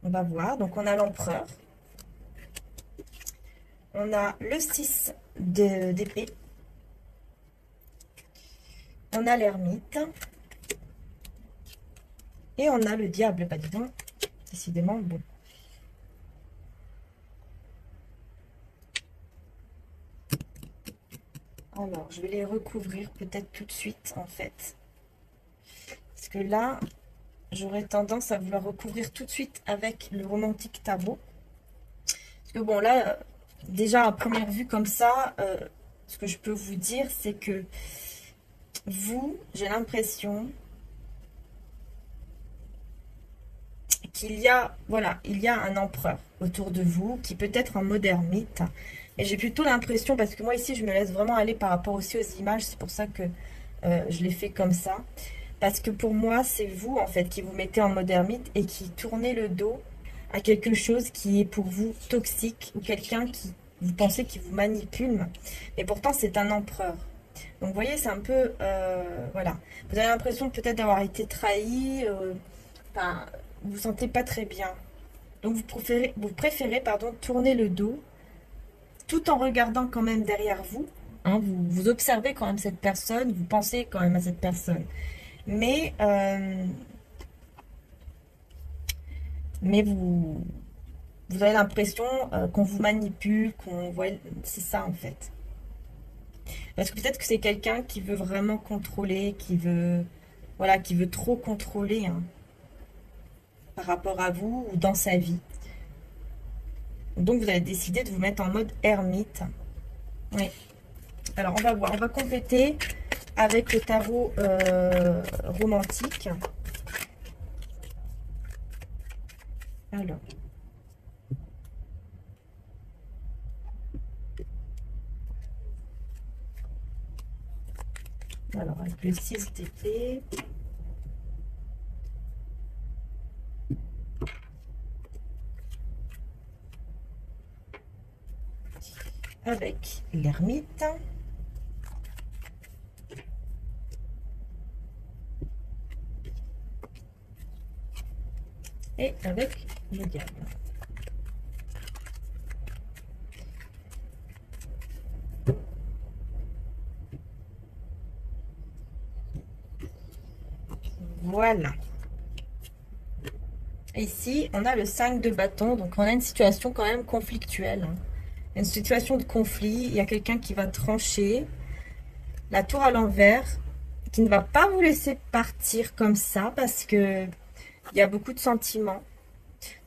On va voir. Donc, on a l'empereur. On a le 6 d'épée. On a l'ermite. Et on a le diable. Bah, dis donc, décidément, bon. Alors, je vais les recouvrir peut-être tout de suite, en fait. Parce que là, j'aurais tendance à vouloir recouvrir tout de suite avec le romantique tarot. Parce que bon, là, déjà à première vue comme ça, ce que je peux vous dire, c'est que vous, j'ai l'impression qu'il y a, voilà, il y a un empereur autour de vous qui peut être en mode ermite. Et j'ai plutôt l'impression, parce que moi ici, je me laisse vraiment aller par rapport aussi aux images, c'est pour ça que je l'ai fait comme ça. Parce que pour moi, c'est vous, en fait, qui vous mettez en mode ermite et qui tournez le dos à quelque chose qui est pour vous toxique ou quelqu'un qui, vous pensez, qui vous manipule. Et pourtant, c'est un empereur. Donc, vous voyez, c'est un peu... voilà. Vous avez l'impression peut-être d'avoir été trahi. Enfin, vous vous sentez pas très bien. Donc, vous préférez pardon, tourner le dos tout en regardant quand même derrière vous. Hein, vous observez quand même cette personne, vous pensez quand même à cette personne. Mais, euh, mais vous avez l'impression qu'on vous manipule, qu'on voit. C'est ça en fait. Parce que peut-être que c'est quelqu'un qui veut vraiment contrôler, qui veut, voilà, qui veut trop contrôler hein, par rapport à vous ou dans sa vie. Donc vous avez décidé de vous mettre en mode ermite. Oui. Alors on va voir, on va compléter avec le tarot romantique. Alors, avec le 6 d'épée. Avec l'ermite. Et avec le diable. Voilà. Ici, on a le 5 de bâton, donc on a une situation quand même conflictuelle. Hein. Une situation de conflit, il y a quelqu'un qui va trancher, la tour à l'envers, qui ne va pas vous laisser partir comme ça, parce que il y a beaucoup de sentiments.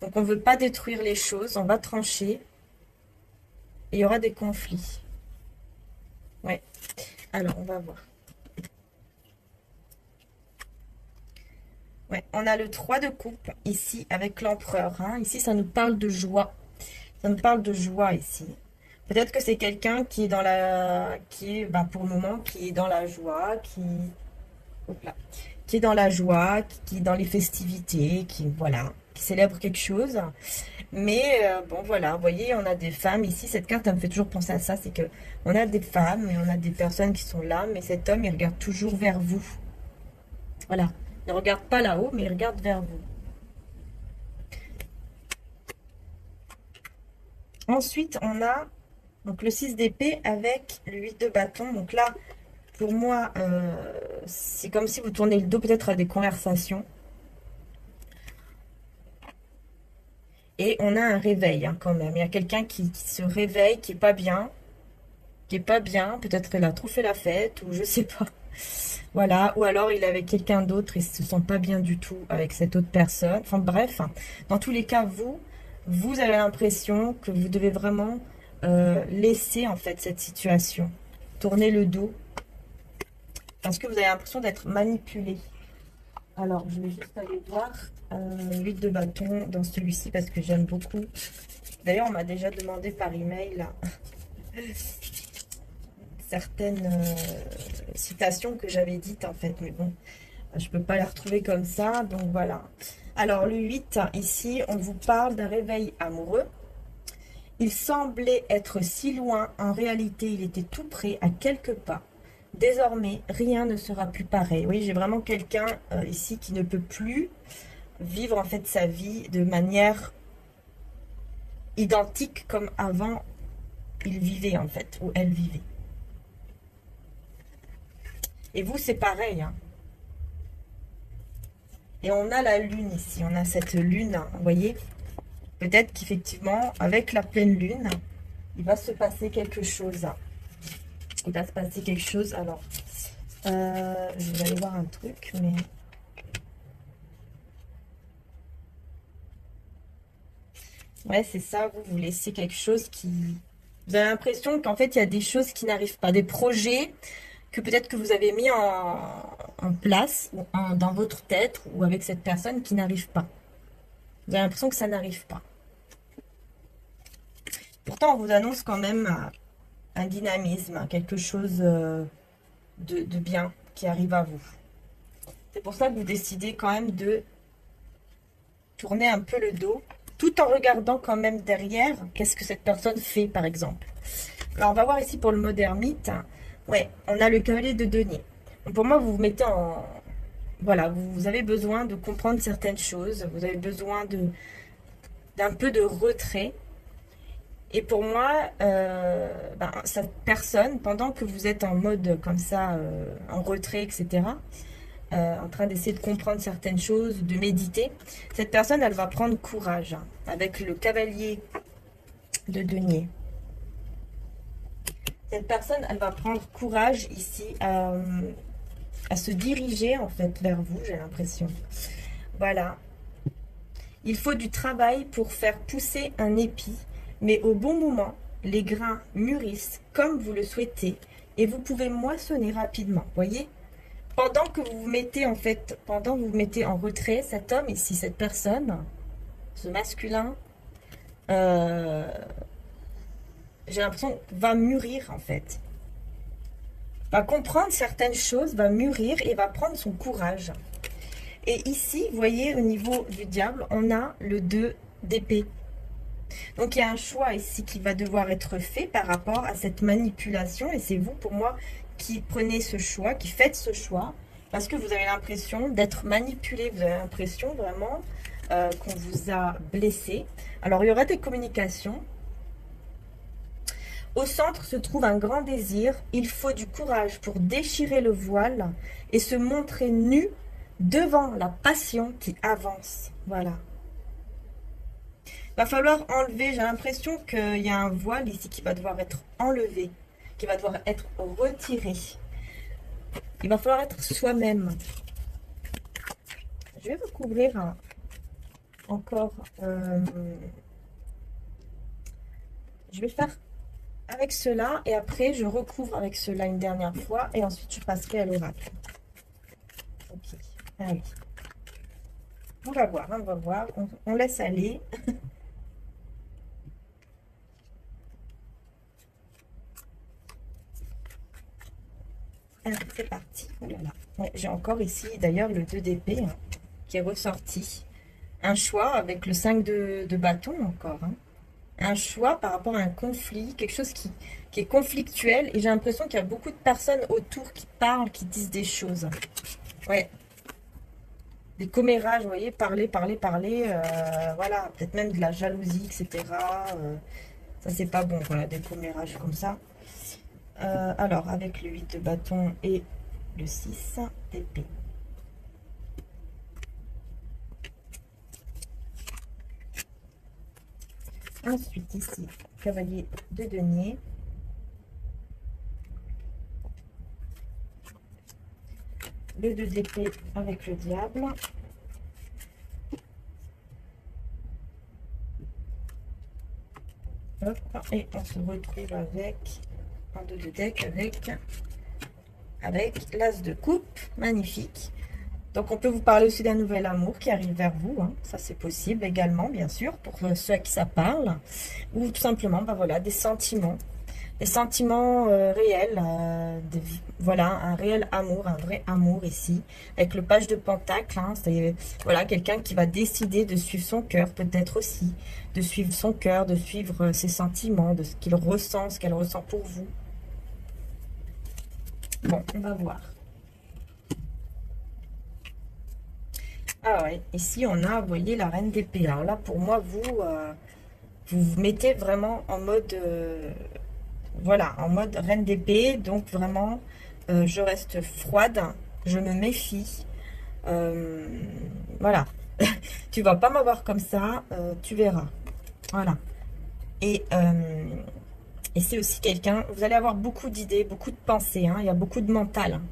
Donc on ne veut pas détruire les choses, on va trancher, et il y aura des conflits. Ouais, alors on va voir. Ouais, on a le 3 de coupe ici avec l'empereur. Hein. Ici, ça nous parle de joie. Ça nous parle de joie ici. Peut-être que c'est quelqu'un qui est dans la, qui est, ben, pour le moment, qui est dans la joie, hop là, qui est dans la joie, qui est dans les festivités, qui, voilà, qui célèbre quelque chose. Mais bon, voilà, vous voyez, on a des femmes ici. Cette carte, elle me fait toujours penser à ça, c'est que on a des femmes et on a des personnes qui sont là, mais cet homme, il regarde toujours vers vous. Voilà, il ne regarde pas là-haut, mais il regarde vers vous. Ensuite, on a donc le 6 d'épée avec le 8 de bâton. Donc là, pour moi, c'est comme si vous tournez le dos peut-être à des conversations. Et on a un réveil hein, quand même. Il y a quelqu'un qui se réveille, qui est pas bien. Qui est pas bien. Peut-être qu'elle a trop fait la fête ou je sais pas. Voilà. Ou alors il est avec quelqu'un d'autre et se sent pas bien du tout avec cette autre personne. Enfin bref. Hein. Dans tous les cas, vous avez l'impression que vous devez vraiment laisser en fait cette situation. Tourner le dos. Parce que vous avez l'impression d'être manipulé. Alors, je vais juste aller voir 8 de bâton dans celui-ci parce que j'aime beaucoup. D'ailleurs, on m'a déjà demandé par email là, certaines citations que j'avais dites en fait. Mais bon, je ne peux pas les retrouver comme ça. Donc voilà. Alors, le 8, ici, on vous parle d'un réveil amoureux. Il semblait être si loin, en réalité, il était tout près, à quelques pas. Désormais, rien ne sera plus pareil. Oui, j'ai vraiment quelqu'un ici qui ne peut plus vivre en fait sa vie de manière identique comme avant il vivait en fait, ou elle vivait. Et vous, c'est pareil, hein. Et on a la lune ici, on a cette lune, hein, vous voyez. Peut-être qu'effectivement, avec la pleine lune, il va se passer quelque chose. Il va se passer quelque chose. Alors, je vais aller voir un truc, mais... Ouais, c'est ça, vous laissez quelque chose qui... Vous avez l'impression qu'en fait, il y a des choses qui n'arrivent pas. Des projets que peut-être que vous avez mis en place, ou dans votre tête, ou avec cette personne qui n'arrive pas. Vous avez l'impression que ça n'arrive pas. Pourtant, on vous annonce quand même un dynamisme, quelque chose de bien qui arrive à vous. C'est pour ça que vous décidez quand même de tourner un peu le dos, tout en regardant quand même derrière qu'est-ce que cette personne fait, par exemple. Alors, on va voir ici pour le modernite. Ouais, on a le cavalier de denier. Donc, pour moi, vous vous mettez en... Voilà, vous avez besoin de comprendre certaines choses. Vous avez besoin d'un peu de retrait. Et pour moi, cette personne, pendant que vous êtes en mode comme ça, en retrait, etc., en train d'essayer de comprendre certaines choses, de méditer, cette personne, elle va prendre courage avec le cavalier de denier. Cette personne, elle va prendre courage ici à se diriger en fait vers vous, j'ai l'impression. Voilà. Il faut du travail pour faire pousser un épi, mais au bon moment, les grains mûrissent comme vous le souhaitez et vous pouvez moissonner rapidement. Voyez? Pendant que vous vous mettez en fait, pendant que vous vous mettez en retrait, cet homme ici, cette personne, ce masculin, j'ai l'impression va mûrir en fait. Va comprendre certaines choses, va mûrir et va prendre son courage. Et ici, vous voyez, au niveau du diable, on a le 2 d'épée. Donc, il y a un choix ici qui va devoir être fait par rapport à cette manipulation. Et c'est vous, pour moi, qui prenez ce choix, qui faites ce choix. Parce que vous avez l'impression d'être manipulé. Vous avez l'impression vraiment qu'on vous a blessé. Alors, il y aura des communications. Au centre se trouve un grand désir. Il faut du courage pour déchirer le voile et se montrer nu devant la passion qui avance. Voilà. Va falloir enlever, j'ai l'impression qu'il y a un voile ici qui va devoir être enlevé, qui va devoir être retiré. Il va falloir être soi-même. Je vais recouvrir encore. Je vais faire avec cela et après je recouvre avec cela une dernière fois et ensuite je passerai à l'oracle. Ok, allez. On va voir, on va voir. On laisse aller. Alors, c'est parti. Oh là là. Ouais, j'ai encore ici, d'ailleurs, le 2 d'épée qui est ressorti. Un choix avec le 5 de bâton encore. Un choix par rapport à un conflit, quelque chose qui est conflictuel. Et j'ai l'impression qu'il y a beaucoup de personnes autour qui parlent, qui disent des choses. Ouais. Des commérages, vous voyez, parler. Voilà, peut-être même de la jalousie, etc. Ça, c'est pas bon, voilà, des commérages comme ça. Alors, avec le 8 de bâton et le 6 d'épée. Ensuite, ici, cavalier de denier. Le 2 d'épée avec le diable. Hop, et on se retrouve avec un 2 de deck avec l'as de coupe. Magnifique. Donc, on peut vous parler aussi d'un nouvel amour qui arrive vers vous. Ça, c'est possible également, bien sûr, pour ceux à qui ça parle. Ou tout simplement, voilà, des sentiments. Des sentiments réels. Voilà, un réel amour, un vrai amour ici. Avec le page de pentacle. C'est voilà, quelqu'un qui va décider de suivre son cœur, peut-être aussi. De suivre son cœur, de suivre ses sentiments, de ce qu'il ressent, ce qu'elle ressent pour vous. Bon, on va voir. Ah ouais, ici on a, vous voyez, la reine d'épée. Alors là, pour moi, vous vous mettez vraiment en mode, voilà, en mode reine d'épée. Donc vraiment, je reste froide, je me méfie. Euh, voilà, tu vas pas m'avoir comme ça, tu verras. Voilà. Et, euh, et c'est aussi quelqu'un, vous allez avoir beaucoup d'idées, beaucoup de pensées, hein, il y a beaucoup de mental, hein.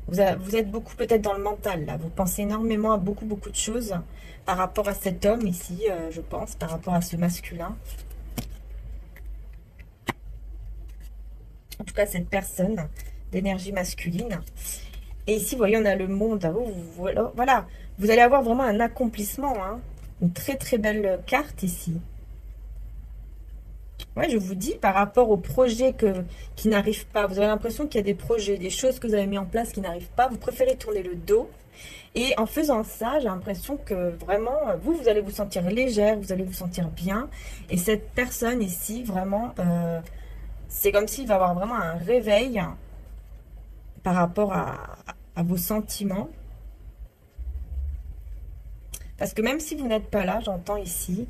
Vous êtes beaucoup peut-être dans le mental, là. Vous pensez énormément à beaucoup, beaucoup de choses par rapport à cet homme ici, je pense, par rapport à ce masculin. En tout cas, cette personne d'énergie masculine. Et ici, vous voyez, on a le monde. Voilà, vous allez avoir vraiment un accomplissement, hein. Une très, très belle carte ici. Ouais, je vous dis, par rapport aux projets qui n'arrivent pas, vous avez l'impression qu'il y a des projets, des choses que vous avez mis en place qui n'arrivent pas. Vous préférez tourner le dos. Et en faisant ça, j'ai l'impression que vraiment, vous allez vous sentir légère, vous allez vous sentir bien. Et cette personne ici, vraiment, c'est comme s'il va avoir vraiment un réveil par rapport à vos sentiments. Parce que même si vous n'êtes pas là, j'entends ici,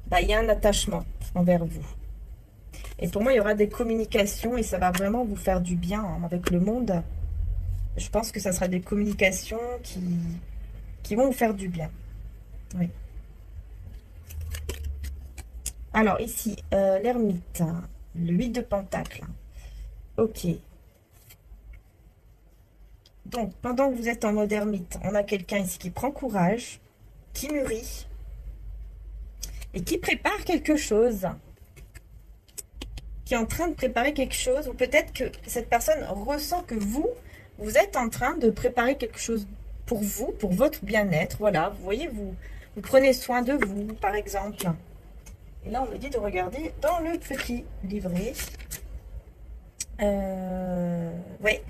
bah, il y a un attachement envers vous. Et pour moi, il y aura des communications et ça va vraiment vous faire du bien, hein, avec le monde. Je pense que ça sera des communications qui vont vous faire du bien. Oui. Alors ici, l'ermite, le 8 de Pentacle. Ok. Donc, pendant que vous êtes en mode ermite, on a quelqu'un ici qui prend courage, qui mûrit et qui prépare quelque chose, qui est en train de préparer quelque chose, ou peut-être que cette personne ressent que vous êtes en train de préparer quelque chose pour vous, pour votre bien-être. Voilà, vous voyez, vous prenez soin de vous, par exemple. Et là, on me dit de regarder dans le petit livret. Ouais,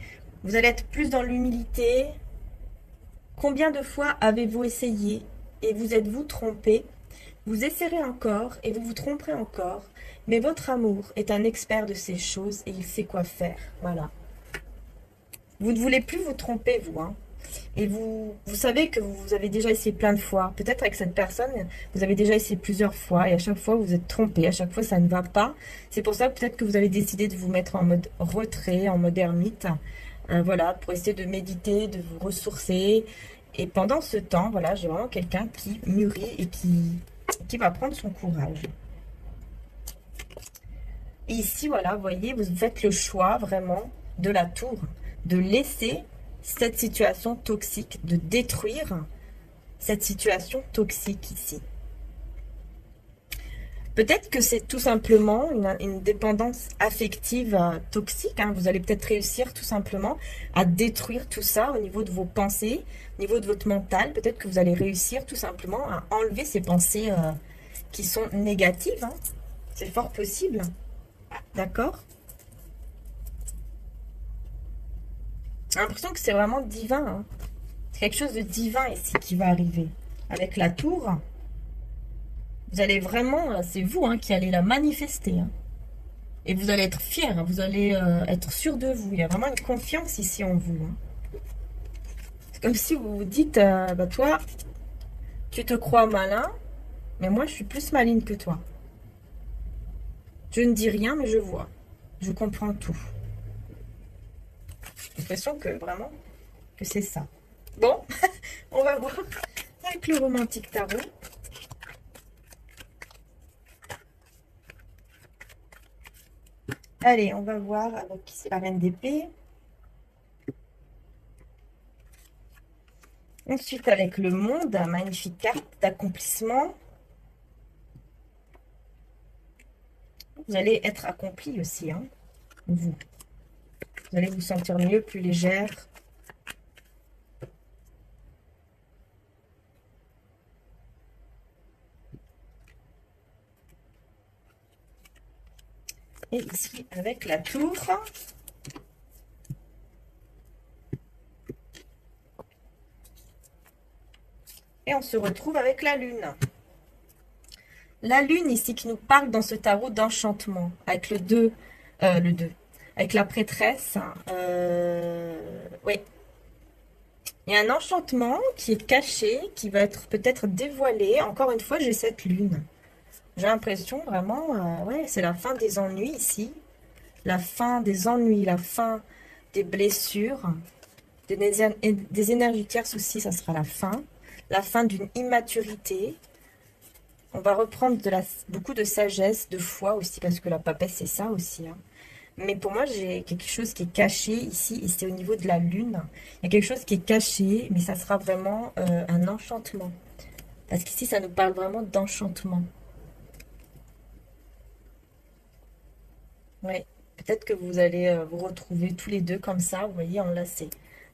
vous allez être plus dans l'humilité. Combien de fois avez-vous essayé et vous êtes-vous trompé? Vous essayerez encore et vous vous tromperez encore. Mais votre amour est un expert de ces choses et il sait quoi faire. Voilà. Vous ne voulez plus vous tromper, vous, hein. Et vous savez que vous avez déjà essayé plein de fois. Peut-être avec cette personne, vous avez déjà essayé plusieurs fois et à chaque fois vous êtes trompé, à chaque fois ça ne va pas. C'est pour ça peut-être que vous avez décidé de vous mettre en mode retrait, en mode ermite. Voilà, pour essayer de méditer, de vous ressourcer. Et pendant ce temps, voilà, j'ai vraiment quelqu'un qui mûrit et qui va prendre son courage. Et ici, voilà, vous voyez, vous faites le choix vraiment de la tour, de laisser cette situation toxique, de détruire cette situation toxique ici. Peut-être que c'est tout simplement une dépendance affective toxique, hein. Vous allez peut-être réussir tout simplement à détruire tout ça au niveau de vos pensées, au niveau de votre mental. Peut-être que vous allez réussir tout simplement à enlever ces pensées qui sont négatives, hein. C'est fort possible. D'accord? J'ai l'impression que c'est vraiment divin, hein. C'est quelque chose de divin ici qui va arriver. Avec la tour, vous allez vraiment, c'est vous, hein, qui allez la manifester, hein. Et vous allez être fier, hein, vous allez être sûr de vous. Il y a vraiment une confiance ici en vous, hein. C'est comme si vous vous dites, bah toi, tu te crois malin, mais moi je suis plus maligne que toi. Je ne dis rien, mais je vois. Je comprends tout. J'ai l'impression que vraiment, que c'est ça. Bon, on va voir avec le romantique tarot. Allez, on va voir avec qui c'est la reine d'épée. Ensuite, avec le monde, magnifique carte d'accomplissement. Vous allez être accompli aussi, hein, vous. Vous allez vous sentir mieux, plus légère. Et ici, avec la tour. Et on se retrouve avec la lune. La lune ici qui nous parle dans ce tarot d'enchantement. Avec le 2, avec la prêtresse. Oui. Il y a un enchantement qui est caché, qui va être peut-être dévoilé. Encore une fois, j'ai cette lune. J'ai l'impression vraiment, ouais, c'est la fin des ennuis ici. La fin des ennuis, la fin des blessures, des énergies tierces aussi, ça sera la fin. La fin d'une immaturité. On va reprendre beaucoup de sagesse, de foi aussi, parce que la papesse, c'est ça aussi, hein. Mais pour moi, j'ai quelque chose qui est caché ici, et c'est au niveau de la lune. Il y a quelque chose qui est caché, mais ça sera vraiment un enchantement. Parce qu'ici, ça nous parle vraiment d'enchantement. Ouais. Peut-être que vous allez vous retrouver tous les deux comme ça, vous voyez, enlacés.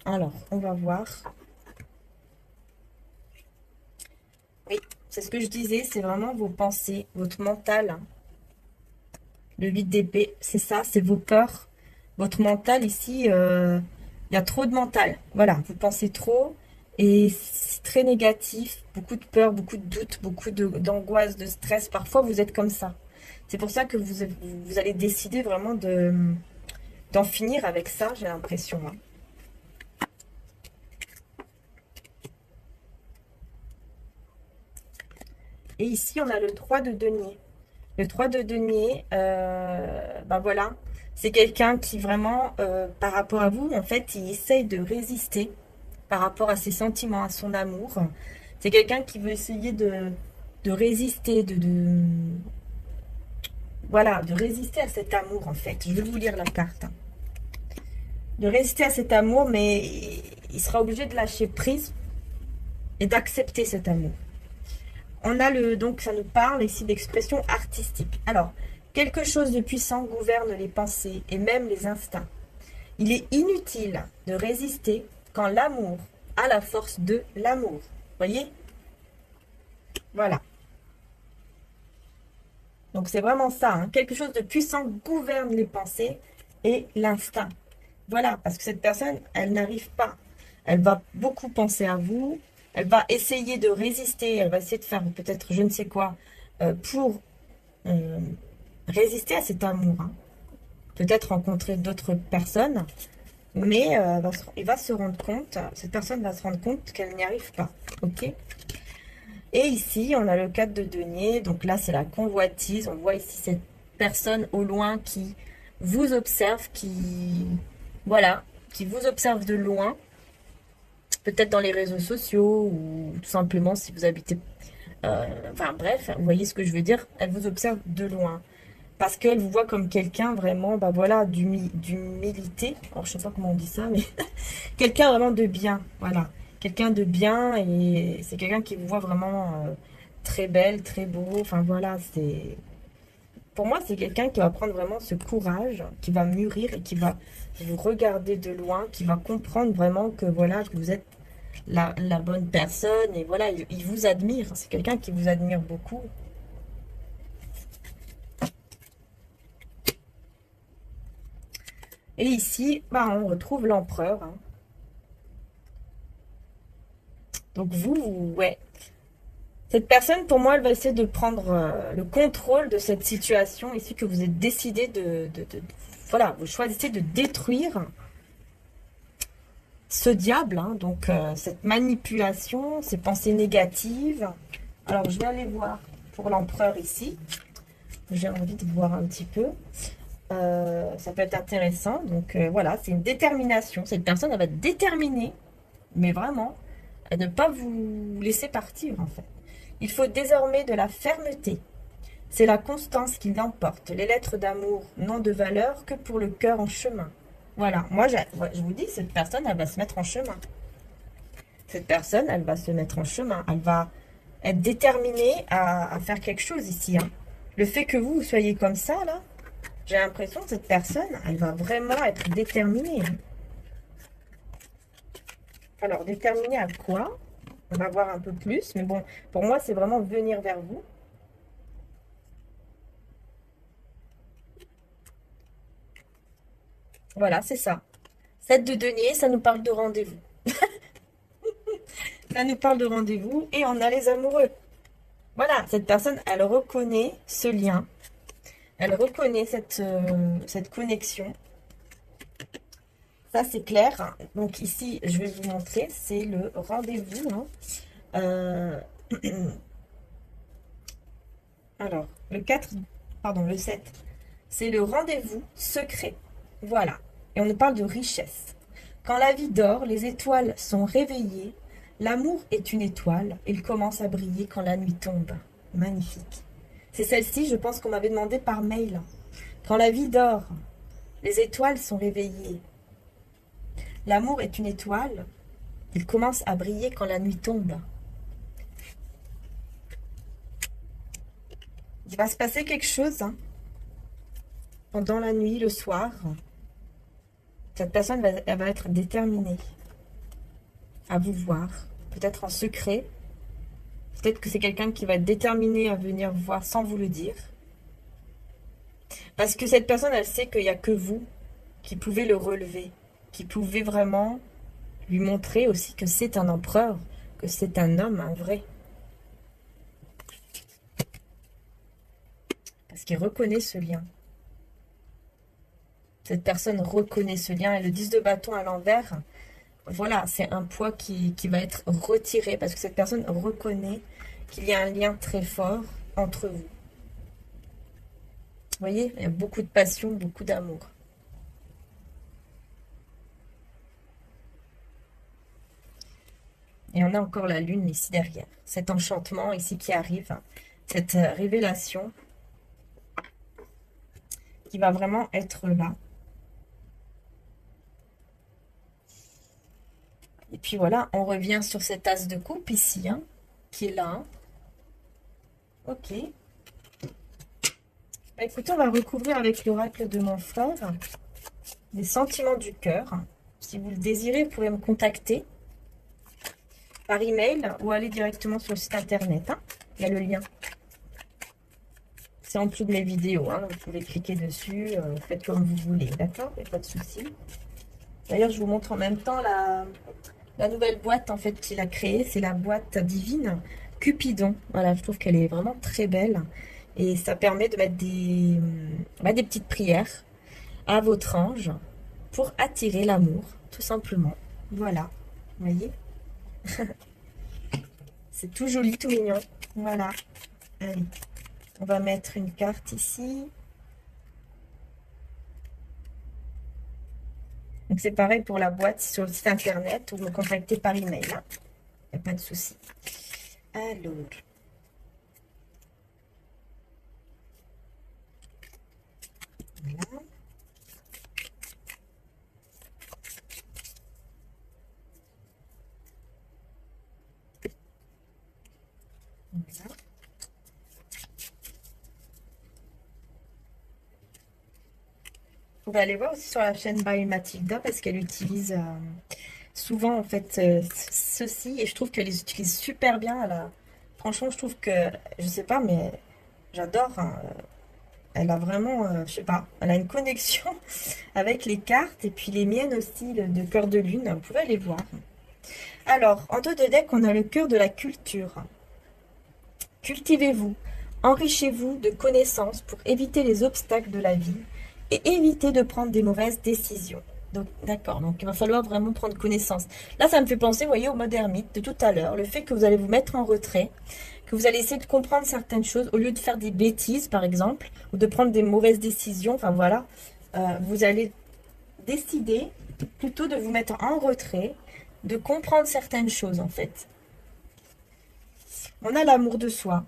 Alors, on va voir. Oui, c'est ce que je disais, c'est vraiment vos pensées, votre mental. Le 8 d'épée, c'est ça, c'est vos peurs. Votre mental ici, il y a trop de mental. Voilà, vous pensez trop et c'est très négatif. Beaucoup de peur, beaucoup de doutes, d'angoisse, de stress. Parfois, vous êtes comme ça. C'est pour ça que vous allez décider vraiment d'en finir avec ça, j'ai l'impression, hein. Et ici, on a le 3 de denier. Le 3 de denier, ben voilà, c'est quelqu'un qui vraiment, par rapport à vous, en fait, il essaye de résister par rapport à ses sentiments, à son amour. C'est quelqu'un qui veut essayer de résister, voilà, de résister à cet amour, en fait. Je vais vous lire la carte, hein. De résister à cet amour, mais il sera obligé de lâcher prise et d'accepter cet amour. On a donc ça nous parle ici d'expression artistique. Alors, quelque chose de puissant gouverne les pensées et même les instincts. Il est inutile de résister quand l'amour a la force de l'amour. Voyez? Voilà. Donc c'est vraiment ça, hein. Quelque chose de puissant gouverne les pensées et l'instinct. Voilà, parce que cette personne, elle n'arrive pas. Elle va beaucoup penser à vous. Elle va essayer de résister. Elle va essayer de faire peut-être je ne sais quoi pour euh, résister à cet amour, hein. Peut-être rencontrer d'autres personnes, mais il va se rendre compte, cette personne va se rendre compte qu'elle n'y arrive pas. Ok. Et ici, on a le 4 de denier. Donc là, c'est la convoitise. On voit ici cette personne au loin qui vous observe, voilà, qui vous observe de loin. Peut-être dans les réseaux sociaux ou tout simplement si vous habitez. Enfin bref, vous voyez ce que je veux dire. Elle vous observe de loin. Parce qu'elle vous voit comme quelqu'un vraiment, bah voilà, d'humilité. Alors je sais pas comment on dit ça, mais quelqu'un vraiment de bien, voilà. Quelqu'un de bien et c'est quelqu'un qui vous voit vraiment très belle, très beau. Enfin voilà, c'est... Pour moi, c'est quelqu'un qui va prendre vraiment ce courage, qui va mûrir et qui va vous regarder de loin, qui va comprendre vraiment que voilà, que vous êtes la bonne personne et voilà, il vous admire. C'est quelqu'un qui vous admire beaucoup. Et ici, bah, on retrouve l'empereur, hein. Donc ouais. Cette personne, pour moi, elle va essayer de prendre le contrôle de cette situation ici que vous êtes décidé voilà, vous choisissez de détruire ce diable, hein, donc cette manipulation, ces pensées négatives. Alors, je vais aller voir pour l'empereur ici. J'ai envie de voir un petit peu. Ça peut être intéressant. Donc, voilà, c'est une détermination. Cette personne, elle va être déterminée, mais vraiment, à ne pas vous laisser partir, en fait. Il faut désormais de la fermeté. C'est la constance qui l'emporte. Les lettres d'amour n'ont de valeur que pour le cœur en chemin. Voilà, moi je vous dis, cette personne, elle va se mettre en chemin. Cette personne, elle va se mettre en chemin. Elle va être déterminée à faire quelque chose ici, hein. Le fait que vous soyez comme ça, là, j'ai l'impression que cette personne, elle va vraiment être déterminée, hein. Alors, déterminée à quoi? On va voir un peu plus. Mais bon, pour moi, c'est vraiment venir vers vous. Voilà, c'est ça. 7 de denier, ça nous parle de rendez-vous. Ça nous parle de rendez-vous et on a les amoureux. Voilà, cette personne, elle reconnaît ce lien. Elle reconnaît cette connexion. Ça, c'est clair. Donc ici, je vais vous montrer, c'est le rendez-vous, hein. Euh, Alors, le 4, pardon, le 7, c'est le rendez-vous secret. Voilà. Et on nous parle de richesse. Quand la vie dort, les étoiles sont réveillées. L'amour est une étoile. Il commence à briller quand la nuit tombe. Magnifique. C'est celle-ci, je pense qu'on m'avait demandé par mail. Quand la vie dort, les étoiles sont réveillées. L'amour est une étoile. Il commence à briller quand la nuit tombe. Il va se passer quelque chose, hein, pendant la nuit, le soir. Cette personne elle va être déterminée à vous voir. Peut-être en secret. Peut-être que c'est quelqu'un qui va être déterminé à venir vous voir sans vous le dire. Parce que cette personne, elle sait qu'il n'y a que vous qui pouvez le relever. Qui pouvez vraiment lui montrer aussi que c'est un empereur. Que c'est un homme, un vrai. Parce qu'il reconnaît ce lien. Cette personne reconnaît ce lien. Et le 10 de bâton à l'envers, voilà, c'est un poids qui va être retiré. Parce que cette personne reconnaît qu'il y a un lien très fort entre vous. Vous voyez, il y a beaucoup de passion, beaucoup d'amour. Et on a encore la lune ici derrière. Cet enchantement ici qui arrive. Cette révélation qui va vraiment être là. Et puis voilà, on revient sur cet as de coupe ici, hein, qui est là. Hein. Ok. Bah, écoutez, on va recouvrir avec l'oracle de mon frère les sentiments du cœur. Si vous le désirez, vous pouvez me contacter par email ou aller directement sur le site internet. Hein. Il y a le lien. C'est en dessous de mes vidéos. Hein. Vous pouvez cliquer dessus. Faites comme vous voulez. D'accord? Il n'y a pas de souci. D'ailleurs, je vous montre en même temps la nouvelle boîte en fait qu'il a créée. C'est la boîte divine Cupidon. Voilà, je trouve qu'elle est vraiment très belle. Et ça permet de mettre des petites prières à votre ange pour attirer l'amour, tout simplement. Voilà, vous voyez? C'est tout joli, tout mignon. Voilà. Allez, on va mettre une carte ici. Donc c'est pareil pour la boîte sur le site internet ou me contacter par email. Il n'y a pas de souci. Alors. Voilà. Voilà. Vous pouvez aller voir aussi sur la chaîne By Mathilda parce qu'elle utilise souvent en fait ceci et je trouve qu'elle les utilise super bien. Franchement, je trouve que, je sais pas, mais j'adore. Hein. Elle a vraiment, je sais pas, elle a une connexion avec les cartes et puis les miennes aussi de cœur de lune. Vous pouvez aller voir. Alors, en dos de deck, on a le cœur de la culture. Cultivez-vous, enrichez-vous de connaissances pour éviter les obstacles de la vie et éviter de prendre des mauvaises décisions. Donc, d'accord, donc il va falloir vraiment prendre connaissance. Là, ça me fait penser, vous voyez, au mode ermite de tout à l'heure. Le fait que vous allez vous mettre en retrait, que vous allez essayer de comprendre certaines choses au lieu de faire des bêtises, par exemple, ou de prendre des mauvaises décisions. Enfin, voilà, vous allez décider plutôt de vous mettre en retrait, de comprendre certaines choses, en fait. On a l'amour de soi.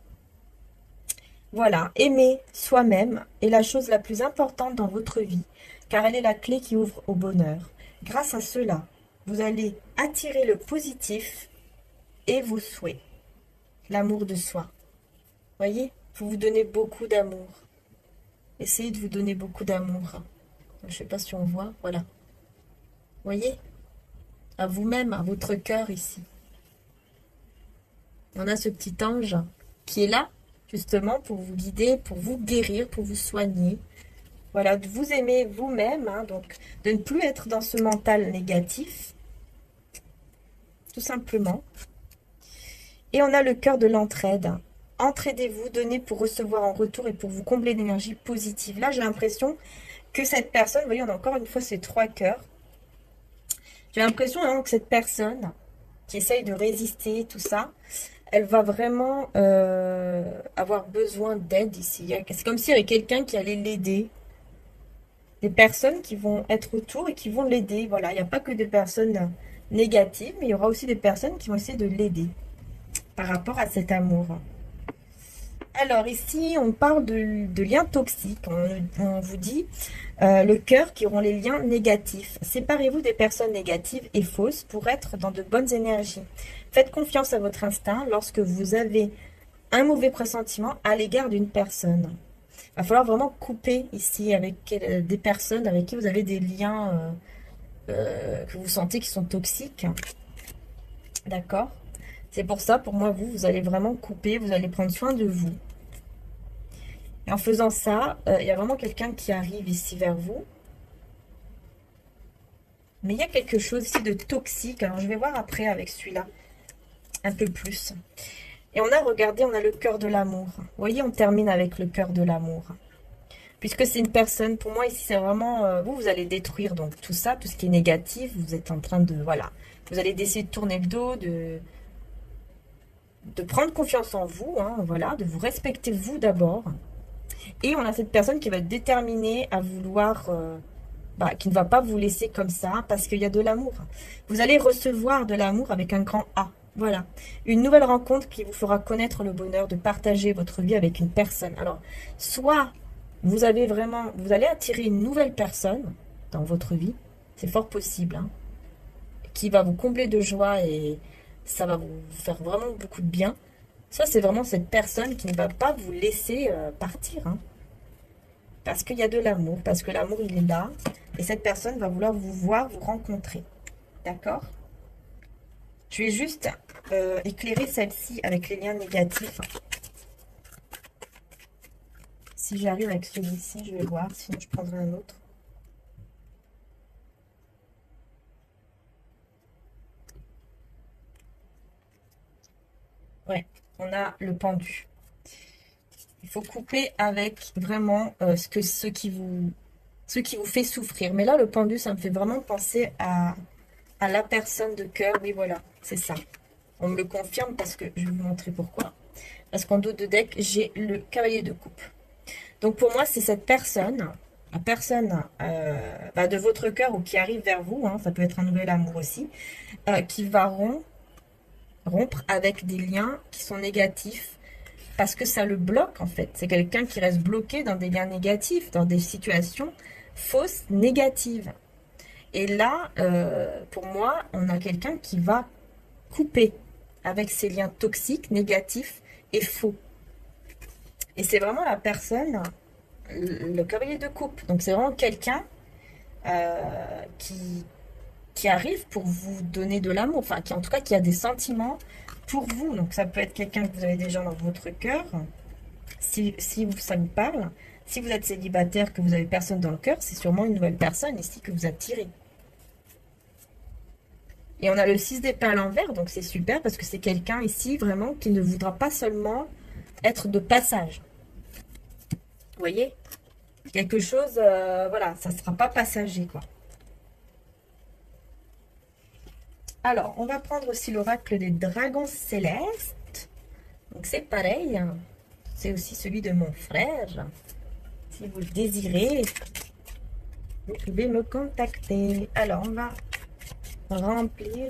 Voilà, aimer soi-même est la chose la plus importante dans votre vie, car elle est la clé qui ouvre au bonheur. Grâce à cela, vous allez attirer le positif et vos souhaits. L'amour de soi. Voyez, vous vous donnez beaucoup d'amour. Essayez de vous donner beaucoup d'amour. Je ne sais pas si on voit, voilà. Voyez, à vous-même, à votre cœur ici. On a ce petit ange qui est là, justement, pour vous guider, pour vous guérir, pour vous soigner. Voilà, de vous aimer vous-même, hein, donc de ne plus être dans ce mental négatif, tout simplement. Et on a le cœur de l'entraide. Entraidez-vous, donnez pour recevoir en retour et pour vous combler d'énergie positive. Là, j'ai l'impression que cette personne, vous voyez, on a encore une fois ces trois cœurs. J'ai l'impression vraiment que cette personne qui essaye de résister, tout ça, elle va vraiment avoir besoin d'aide ici. C'est comme s'il y avait quelqu'un qui allait l'aider. Des personnes qui vont être autour et qui vont l'aider. Voilà, il n'y a pas que des personnes négatives, mais il y aura aussi des personnes qui vont essayer de l'aider par rapport à cet amour. Alors ici, on parle de liens toxiques. On vous dit le cœur qui auront les liens négatifs. Séparez-vous des personnes négatives et fausses pour être dans de bonnes énergies. Faites confiance à votre instinct lorsque vous avez un mauvais pressentiment à l'égard d'une personne. Il va falloir vraiment couper ici avec des personnes avec qui vous avez des liens que vous sentez qui sont toxiques. D'accord? C'est pour ça, pour moi, vous allez vraiment couper, vous allez prendre soin de vous. Et en faisant ça, il y a vraiment quelqu'un qui arrive ici vers vous. Mais il y a quelque chose ici de toxique. Alors, je vais voir après avec celui-là un peu plus. Et on a regardé, on a le cœur de l'amour. Vous voyez, on termine avec le cœur de l'amour. Puisque c'est une personne, pour moi ici, c'est vraiment... vous allez détruire donc tout ça, tout ce qui est négatif. Vous êtes en train de... Voilà. Vous allez essayer de tourner le dos, de prendre confiance en vous. Hein, voilà, de vous respecter vous d'abord. Et on a cette personne qui va être déterminée à vouloir... qui ne va pas vous laisser comme ça parce qu'il y a de l'amour. Vous allez recevoir de l'amour avec un grand A. Voilà. Une nouvelle rencontre qui vous fera connaître le bonheur de partager votre vie avec une personne. Alors, soit vous avez vraiment... Vous allez attirer une nouvelle personne dans votre vie. C'est fort possible. Hein, qui va vous combler de joie et ça va vous faire vraiment beaucoup de bien. Ça, c'est vraiment cette personne qui ne va pas vous laisser partir. Hein. Parce qu'il y a de l'amour, parce que l'amour, il est là. Et cette personne va vouloir vous voir, vous rencontrer. D'accord? Je vais juste éclairer celle-ci avec les liens négatifs. Si j'arrive avec celui-ci, je vais voir. Sinon, je prendrai un autre. Ouais, on a le pendu. Il faut couper avec vraiment ce qui vous fait souffrir. Mais là, le pendu, ça me fait vraiment penser à la personne de cœur. Oui, voilà, c'est ça. On me le confirme parce que je vais vous montrer pourquoi. Parce qu'en dos de deck, j'ai le cavalier de coupe. Donc pour moi, c'est cette personne, la personne de votre cœur ou qui arrive vers vous, hein, ça peut être un nouvel amour aussi, qui va rompre avec des liens qui sont négatifs parce que ça le bloque en fait. C'est quelqu'un qui reste bloqué dans des liens négatifs, dans des situations fausses, négatives. Et là, pour moi, on a quelqu'un qui va couper avec ces liens toxiques, négatifs et faux. Et c'est vraiment la personne, le cavalier de coupe. Donc c'est vraiment quelqu'un qui arrive pour vous donner de l'amour, enfin qui en tout cas qui a des sentiments pour vous. Donc ça peut être quelqu'un que vous avez déjà dans votre cœur, si ça vous parle. Si vous êtes célibataire, que vous avez personne dans le cœur, c'est sûrement une nouvelle personne ici que vous attirez. Et on a le 6 d'épée à l'envers, donc c'est super parce que c'est quelqu'un ici vraiment qui ne voudra pas seulement être de passage. Vous voyez? Quelque chose, voilà, ça ne sera pas passager, quoi. Alors, on va prendre aussi l'oracle des dragons célestes. Donc c'est pareil, hein. C'est aussi celui de mon frère. Si vous le désirez, vous pouvez me contacter. Alors, on va remplir,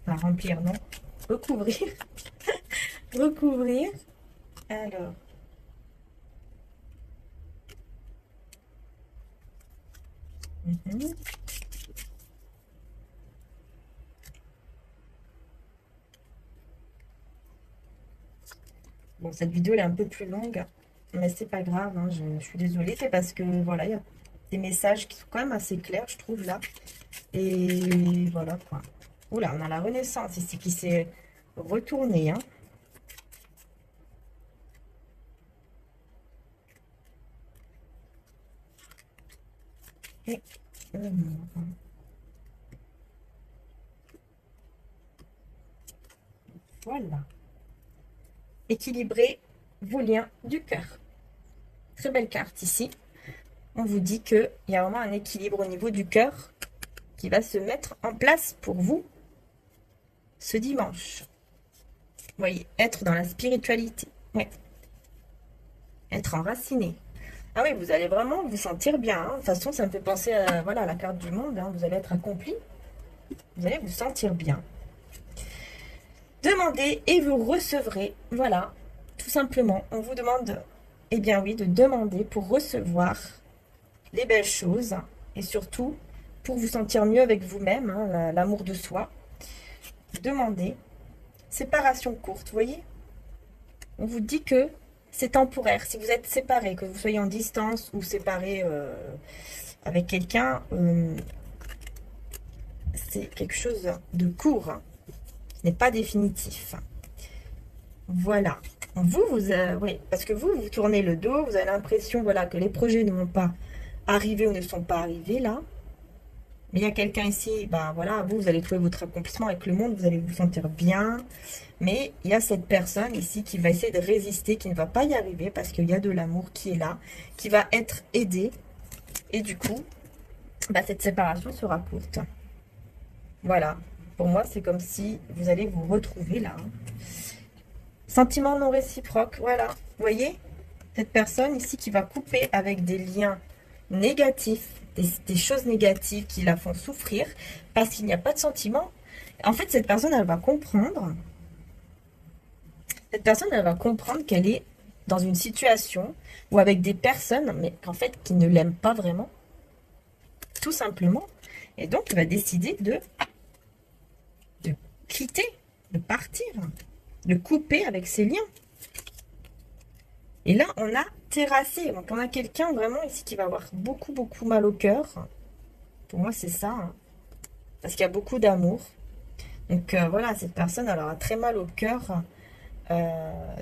enfin remplir, non, recouvrir, recouvrir. Alors, mhm. Bon, cette vidéo elle est un peu plus longue, mais c'est pas grave, hein, je suis désolée, c'est parce que voilà, il y a des messages qui sont quand même assez clairs, je trouve là. Et voilà quoi. Oula, on a la Renaissance ici qui s'est retournée, hein. Et voilà. Équilibrez vos liens du cœur. Très belle carte ici. On vous dit qu'il y a vraiment un équilibre au niveau du cœur. qui va se mettre en place pour vous ce dimanche. Vous voyez, être dans la spiritualité. Ouais. Être enraciné. Ah oui, vous allez vraiment vous sentir bien. Hein. De toute façon, ça me fait penser à, voilà, à la carte du monde. Hein. Vous allez être accompli. Vous allez vous sentir bien. Demandez et vous recevrez. Voilà, tout simplement. On vous demande, eh bien oui, de demander pour recevoir les belles choses. Et surtout, pour vous sentir mieux avec vous-même, hein, l'amour de soi. Demandez. Séparation courte, vous voyez? On vous dit que c'est temporaire. Si vous êtes séparés, que vous soyez en distance ou séparés avec quelqu'un, c'est quelque chose de court. Ce n'est pas définitif. Voilà. Oui, parce que vous tournez le dos, vous avez l'impression, voilà, que les projets ne vont pas arriver ou ne sont pas arrivés là. Mais il y a quelqu'un ici, ben voilà, vous allez trouver votre accomplissement avec le monde, vous allez vous sentir bien. Mais il y a cette personne ici qui va essayer de résister, qui ne va pas y arriver parce qu'il y a de l'amour qui est là, qui va être aidé. Et du coup, bah, cette séparation sera courte. Voilà. Pour moi, c'est comme si vous allez vous retrouver là. Hein. Sentiment non réciproque, voilà. Vous voyez, cette personne ici qui va couper avec des liens négatifs, des choses négatives qui la font souffrir parce qu'il n'y a pas de sentiment. En fait, cette personne, elle va comprendre. Cette personne, elle va comprendre qu'elle est dans une situation ou avec des personnes, mais qu'en fait, qui ne l'aiment pas vraiment, tout simplement. Et donc, elle va décider de quitter, de partir, de couper avec ses liens. Et là, on a terrassé. Donc, on a quelqu'un vraiment ici qui va avoir beaucoup, beaucoup mal au cœur. Pour moi, c'est ça. Hein. Parce qu'il y a beaucoup d'amour. Donc, voilà, cette personne, elle aura très mal au cœur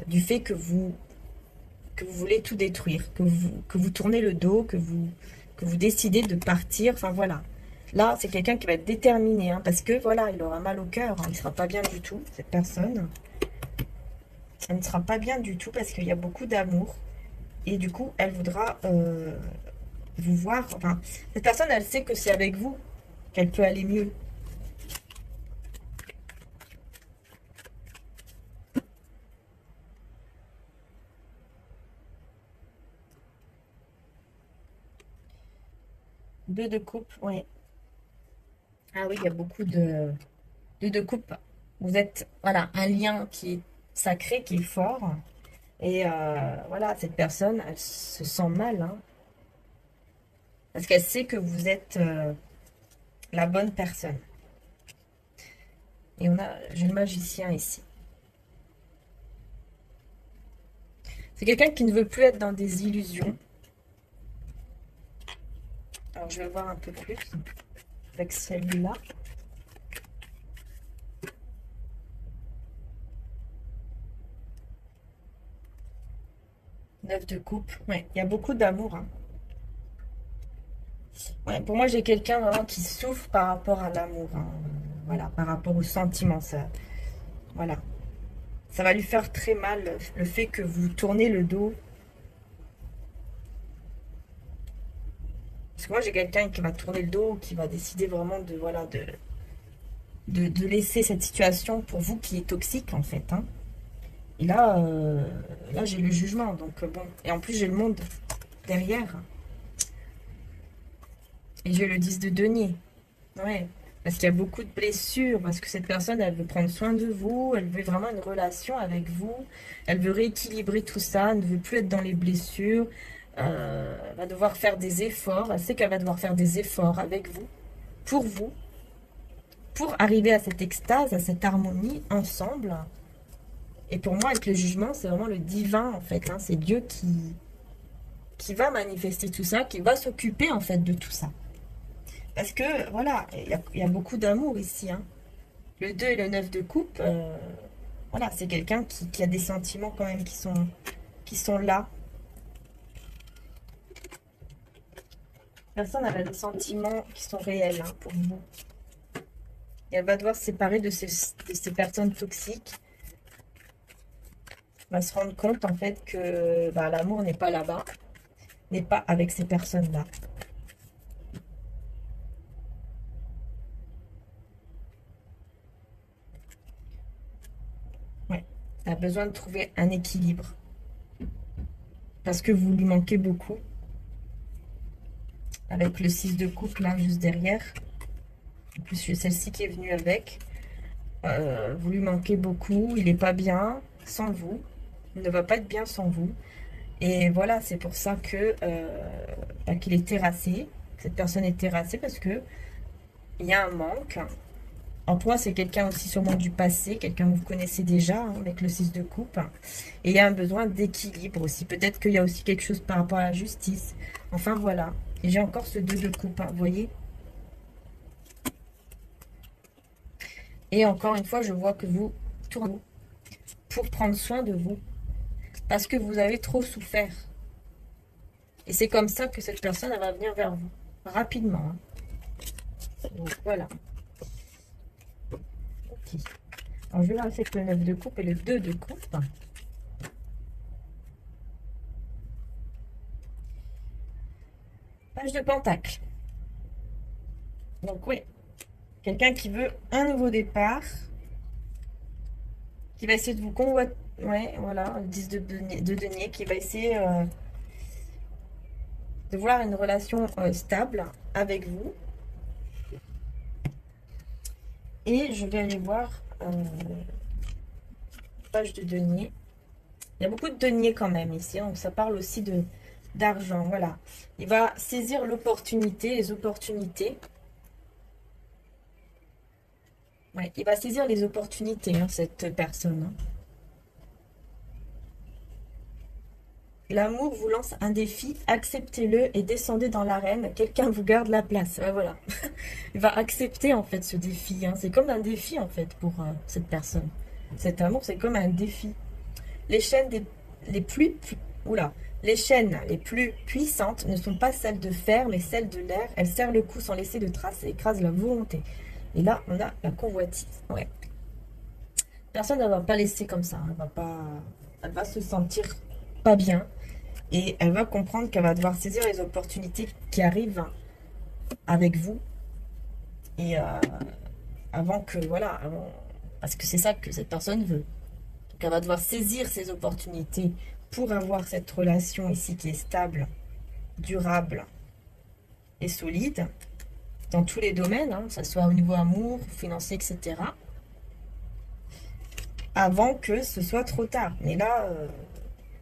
du fait que vous voulez tout détruire, que vous tournez le dos, que vous décidez de partir. Enfin, voilà. Là, c'est quelqu'un qui va être déterminé. Hein, parce que, voilà, il aura mal au cœur. Hein, il ne sera pas bien du tout, cette personne. Elle ne sera pas bien du tout parce qu'il y a beaucoup d'amour. Et du coup, elle voudra vous voir. Enfin, cette personne, elle sait que c'est avec vous qu'elle peut aller mieux. Deux de coupe, oui. Ah oui, il y a beaucoup de deux de coupe. Vous êtes, voilà, un lien qui est sacré, qui est fort. Et voilà, cette personne, elle se sent mal. Hein, parce qu'elle sait que vous êtes la bonne personne. Et j'ai le magicien ici. C'est quelqu'un qui ne veut plus être dans des illusions. Alors, je vais voir un peu plus avec celle-là. Neuf de coupe. Ouais, il y a beaucoup d'amour. Hein. Ouais, pour moi, j'ai quelqu'un vraiment qui souffre par rapport à l'amour. Hein. Voilà, par rapport aux sentiments. Ça, voilà. Ça va lui faire très mal le fait que vous tournez le dos. Parce que moi, j'ai quelqu'un qui va tourner le dos, qui va décider vraiment de, voilà, de laisser cette situation pour vous qui est toxique, en fait. Hein. Et là j'ai le jugement. Donc, bon. Et en plus, j'ai le monde derrière. Et j'ai le 10 de denier. Ouais. Parce qu'il y a beaucoup de blessures. Parce que cette personne, elle veut prendre soin de vous. Elle veut vraiment une relation avec vous. Elle veut rééquilibrer tout ça. Elle ne veut plus être dans les blessures. Elle va devoir faire des efforts. Elle sait qu'elle va devoir faire des efforts avec vous, pour arriver à cette extase, à cette harmonie ensemble. Et pour moi, avec le jugement, c'est vraiment le divin, en fait. Hein. C'est Dieu qui va manifester tout ça, qui va s'occuper, en fait, de tout ça. Parce que, voilà, il y a beaucoup d'amour ici. Hein. Le 2 et le 9 de coupe, voilà, c'est quelqu'un qui a des sentiments quand même qui sont là. Personne n'a des sentiments qui sont réels hein, pour vous. Et elle va devoir se séparer de ces personnes toxiques. Elle va se rendre compte, en fait, que bah, l'amour n'est pas là-bas, n'est pas avec ces personnes-là. besoin de trouver un équilibre. Parce que vous lui manquez beaucoup. Avec le 6 de coupe là, juste derrière. En plus, c'est celle-ci qui est venue avec. Vous lui manquez beaucoup. Il n'est pas bien sans vous. Il ne va pas être bien sans vous. Et voilà, c'est pour ça que qu'il est terrassé. Cette personne est terrassée parce que il y a un manque. En toi, c'est quelqu'un aussi sûrement du passé, quelqu'un que vous connaissez déjà, hein, avec le 6 de coupe. Et il y a un besoin d'équilibre aussi. Peut-être qu'il y a aussi quelque chose par rapport à la justice. Enfin, voilà. Et j'ai encore ce 2 de coupe, hein, vous voyez. Et encore une fois, je vois que vous tournez pour prendre soin de vous. Parce que vous avez trop souffert. Et c'est comme ça que cette personne, elle va venir vers vous. Rapidement. Hein. Donc, voilà. Ok. Alors, je vais lancer le 9 de coupe et le 2 de coupe. Page de pentacle. Donc, oui. Quelqu'un qui veut un nouveau départ. Qui va essayer de vous convoiter. Ouais, voilà. Le 10 de denier. Qui va essayer de voir une relation stable avec vous. Et je vais aller voir page de denier. Il y a beaucoup de deniers quand même ici, donc ça parle aussi de d'argent, voilà. Il va saisir l'opportunité, les opportunités. Ouais, il va saisir les opportunités, hein, cette personne. Hein. L'amour vous lance un défi, acceptez-le et descendez dans l'arène. Quelqu'un vous garde la place. Ouais, voilà. Il va accepter en fait ce défi. Hein. C'est comme un défi en fait pour cette personne. Cet amour, c'est comme un défi. Les chaînes les plus oula, les chaînes les plus puissantes ne sont pas celles de fer, mais celles de l'air. Elles serrent le cou sans laisser de traces et écrasent la volonté. Et là, on a la convoitise. Ouais. Personne ne va pas laisser comme ça. Elle va se sentir pas bien et elle va comprendre qu'elle va devoir saisir les opportunités qui arrivent avec vous et avant que voilà, parce que c'est ça que cette personne veut. Donc elle va devoir saisir ces opportunités pour avoir cette relation ici qui est stable, durable et solide dans tous les domaines, hein, que ce soit au niveau amour, financier, etc. Avant que ce soit trop tard. Mais là,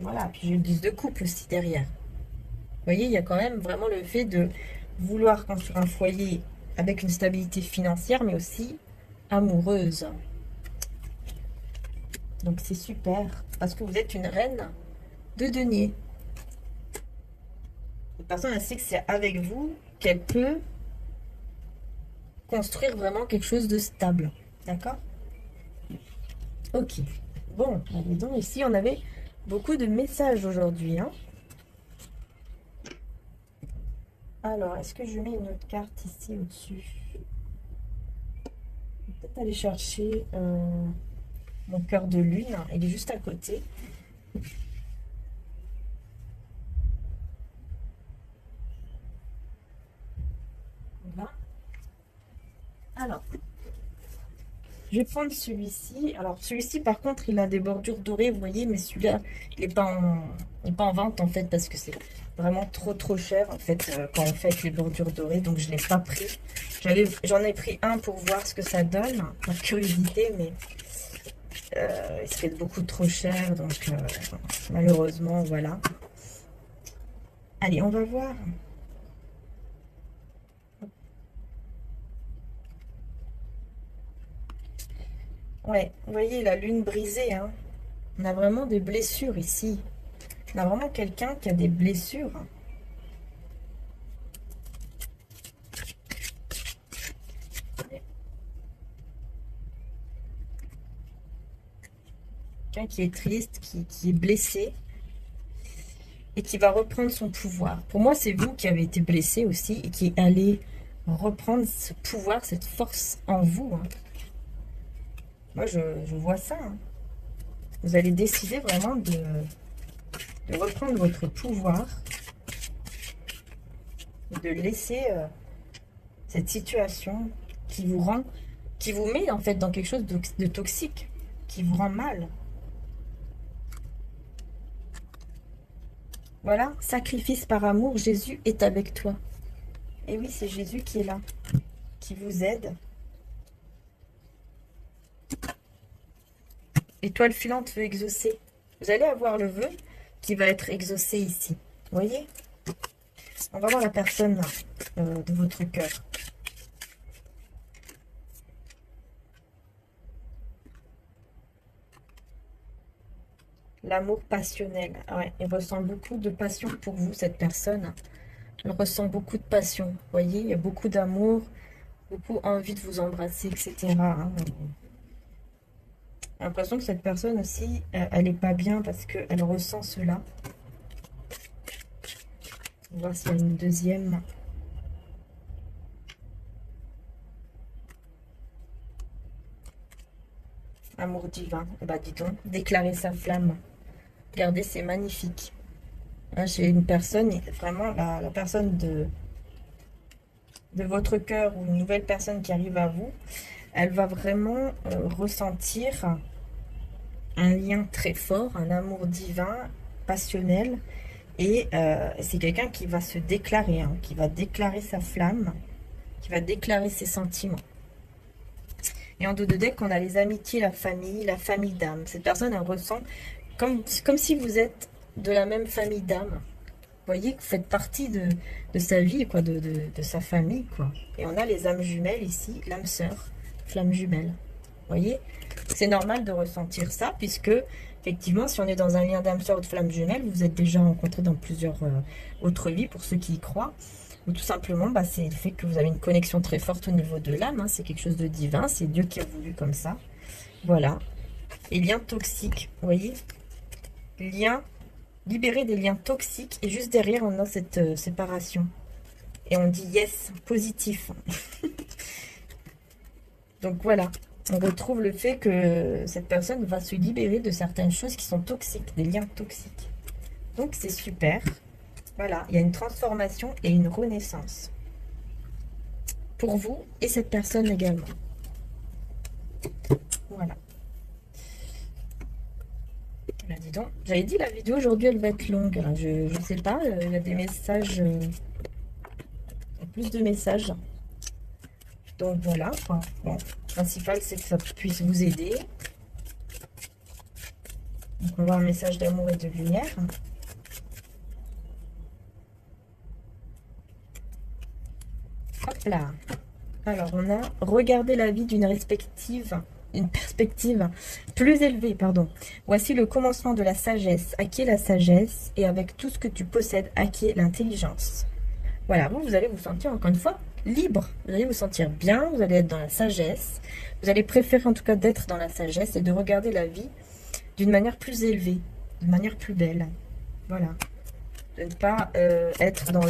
voilà, puis j'ai le 10 de couple aussi derrière. Vous voyez, il y a quand même vraiment le fait de vouloir construire un foyer avec une stabilité financière, mais aussi amoureuse. Donc c'est super, parce que vous êtes une reine de denier. La personne, elle sait que c'est avec vous qu'elle peut construire vraiment quelque chose de stable. D'accord? Ok. Bon, allez donc, ici, on avait beaucoup de messages aujourd'hui. Hein. Alors, est-ce que je mets une autre carte ici au-dessus? Peut-être aller chercher mon cœur de lune. Il est juste à côté. Voilà. Alors, je vais prendre celui-ci. Alors, celui-ci, par contre, il a des bordures dorées, vous voyez, mais celui-là, il n'est pas, pas en vente, en fait, parce que c'est vraiment trop cher, en fait, quand on fait avec les bordures dorées. Donc, je ne l'ai pas pris. J'en ai pris un pour voir ce que ça donne, par curiosité, mais il serait beaucoup trop cher. Donc, malheureusement, voilà. Allez, on va voir. Ouais, vous voyez, la lune brisée, hein. On a vraiment des blessures ici. On a vraiment quelqu'un qui a des blessures. Quelqu'un qui est triste, qui est blessé et qui va reprendre son pouvoir. Pour moi, c'est vous qui avez été blessé aussi et qui allez reprendre ce pouvoir, cette force en vous. Hein. Moi, je vois ça. Hein. Vous allez décider vraiment de reprendre votre pouvoir et de laisser cette situation qui vous rend, qui vous met en fait dans quelque chose de toxique, qui vous rend mal. Voilà, sacrifice par amour, Jésus est avec toi. Et oui, c'est Jésus qui est là, qui vous aide. Étoile filante veut exaucer. Vous allez avoir le vœu qui va être exaucé ici. Vous voyez? On va voir la personne de votre cœur. L'amour passionnel. Ah ouais, il ressent beaucoup de passion pour vous, cette personne. Elle ressent beaucoup de passion. Vous voyez, il y a beaucoup d'amour, beaucoup envie de vous embrasser, etc. hein. J'ai l'impression que cette personne aussi, elle n'est pas bien parce qu'elle ressent cela. On va voir s'il y a une deuxième. Amour divin. Eh ben, dis donc, déclarer sa flamme. Regardez, c'est magnifique. Hein, j'ai une personne, vraiment la personne de votre cœur ou une nouvelle personne qui arrive à vous, elle va vraiment ressentir un lien très fort, un amour divin, passionnel. Et c'est quelqu'un qui va se déclarer, hein, qui va déclarer sa flamme, qui va déclarer ses sentiments. Et en dos de deck, on a les amitiés, la famille d'âme. Cette personne, elle ressent comme si vous êtes de la même famille d'âme. Vous voyez que vous faites partie de sa vie, quoi, de sa famille, quoi. Et on a les âmes jumelles ici, l'âme sœur, flamme jumelle. Vous voyez, c'est normal de ressentir ça, puisque, effectivement, si on est dans un lien d'âme sœur ou de flamme jumelle, vous êtes déjà rencontrés dans plusieurs autres vies, pour ceux qui y croient. Ou tout simplement, bah, c'est le fait que vous avez une connexion très forte au niveau de l'âme. Hein, c'est quelque chose de divin, c'est Dieu qui a voulu comme ça. Voilà. Et lien toxique, vous voyez, lien, libérer des liens toxiques. Et juste derrière, on a cette séparation. Et on dit yes, positif. Donc voilà, on retrouve le fait que cette personne va se libérer de certaines choses qui sont toxiques, des liens toxiques. Donc c'est super. Voilà, il y a une transformation et une renaissance. Pour vous et cette personne également. Voilà. Là, dis donc, j'avais dit la vidéo aujourd'hui, elle va être longue. Alors, je ne sais pas, il y a des messages, plus de messages. Donc voilà, quoi. Bon, le principal, c'est que ça puisse vous aider. Donc on va voir un message d'amour et de lumière. Hop là. Alors, on a regardé la vie d'une perspective plus élevée, pardon. Voici le commencement de la sagesse. Acquiers la sagesse et avec tout ce que tu possèdes, acquiers l'intelligence. Voilà, vous allez vous sentir encore une fois libre. Vous allez vous sentir bien, vous allez être dans la sagesse. Vous allez préférer en tout cas d'être dans la sagesse et de regarder la vie d'une manière plus élevée, d'une manière plus belle. Voilà. De ne pas être dans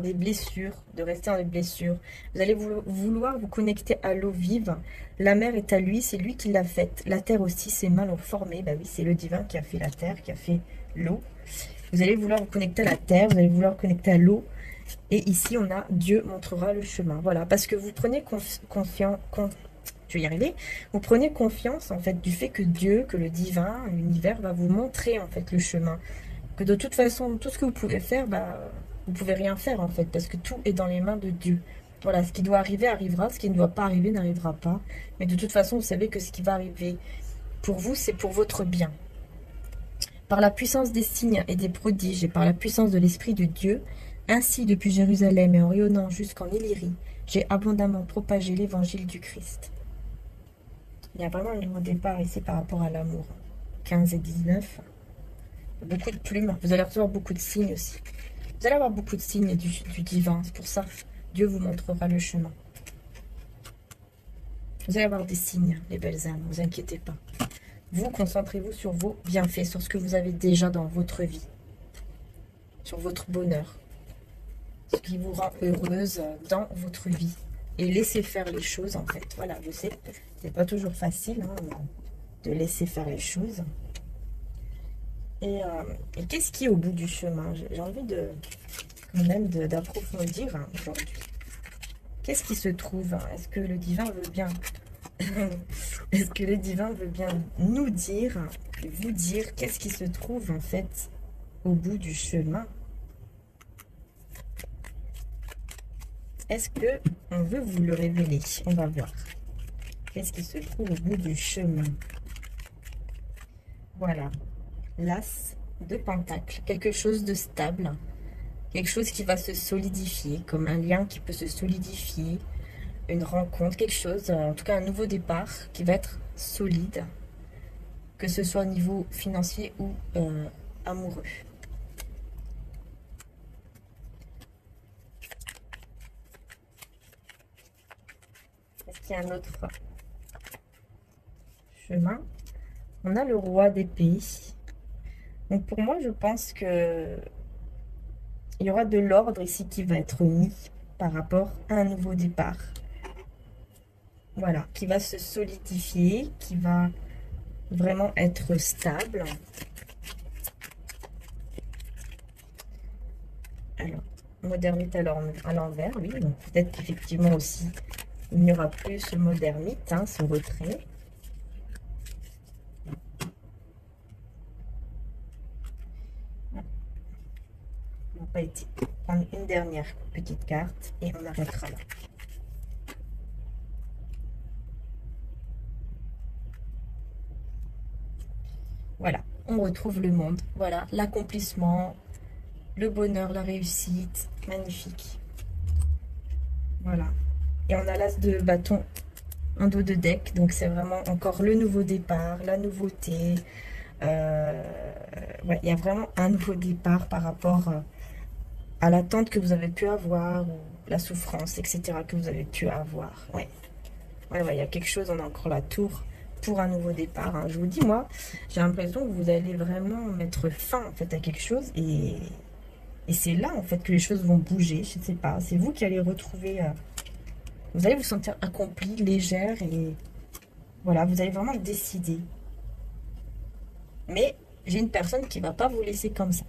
des blessures, de rester dans les blessures. Vous allez vouloir vous connecter à l'eau vive. La mer est à lui, c'est lui qui l'a faite. La terre aussi, ses mains l'ont formée. Bah oui, c'est le divin qui a fait la terre, qui a fait l'eau. Vous allez vouloir vous connecter à la terre, vous allez vouloir vous connecter à l'eau. Et ici, on a Dieu montrera le chemin. Voilà, parce que vous prenez je vais y arriver. Vous prenez confiance, en fait, du fait que Dieu, que le divin, l'univers, va vous montrer, en fait, le chemin. Que de toute façon, tout ce que vous pouvez faire, bah, vous pouvez rien faire, en fait, parce que tout est dans les mains de Dieu. Voilà, ce qui doit arriver, arrivera. Ce qui ne doit pas arriver, n'arrivera pas. Mais de toute façon, vous savez que ce qui va arriver pour vous, c'est pour votre bien. Par la puissance des signes et des prodiges et par la puissance de l'Esprit de Dieu, ainsi depuis Jérusalem et en rayonnant jusqu'en Illyrie, j'ai abondamment propagé l'évangile du Christ. Il y a vraiment un nouveau départ ici par rapport à l'amour. 15 et 19. Beaucoup de plumes. Vous allez recevoir beaucoup de signes aussi. Vous allez avoir beaucoup de signes du divin. C'est pour ça que Dieu vous montrera le chemin. Vous allez avoir des signes, les belles âmes. Ne vous inquiétez pas. Vous, concentrez-vous sur vos bienfaits, sur ce que vous avez déjà dans votre vie. Sur votre bonheur. Ce qui vous rend heureuse dans votre vie. Et laissez faire les choses, en fait. Voilà, je sais, c'est pas toujours facile de laisser faire les choses. Et qu'est-ce qui est au bout du chemin? J'ai envie quand même d'approfondir aujourd'hui. Qu'est-ce qui se trouve? Est-ce que le divin veut bien Est-ce que le divin veut bien nous dire, vous dire, qu'est-ce qui se trouve en fait au bout du chemin? Est-ce que on veut vous le révéler? On va voir. Qu'est-ce qui se trouve au bout du chemin? Voilà. L'as de Pentacle. Quelque chose de stable. Quelque chose qui va se solidifier, comme un lien qui peut se solidifier, une rencontre, quelque chose, en tout cas un nouveau départ qui va être solide, que ce soit au niveau financier ou amoureux. Est-ce qu'il y a un autre chemin? On a le roi d'épée. Donc pour moi, je pense que il y aura de l'ordre ici qui va être mis par rapport à un nouveau départ. Voilà, qui va se solidifier, qui va vraiment être stable. Alors, modernité à l'envers, oui. Donc peut-être qu'effectivement aussi, il n'y aura plus ce modernite, hein, ce retrait. On n'a pas été. Prendre une dernière petite carte et on arrêtera là. Voilà, on retrouve le monde. Voilà, l'accomplissement, le bonheur, la réussite. Magnifique. Voilà. Et on a l'as de bâton en dos de deck. Donc c'est vraiment encore le nouveau départ, la nouveauté. Ouais, il y a vraiment un nouveau départ par rapport à l'attente que vous avez pu avoir, ou la souffrance, etc. que vous avez pu avoir. Ouais. Ouais, ouais, il y a quelque chose, on a encore la tour pour un nouveau départ, hein. Je vous dis, moi, j'ai l'impression que vous allez vraiment mettre fin en fait à quelque chose et c'est là en fait que les choses vont bouger. Je ne sais pas, c'est vous qui allez retrouver. Vous allez vous sentir accomplie, légère et voilà, vous allez vraiment décider. Mais j'ai une personne qui va pas vous laisser comme ça.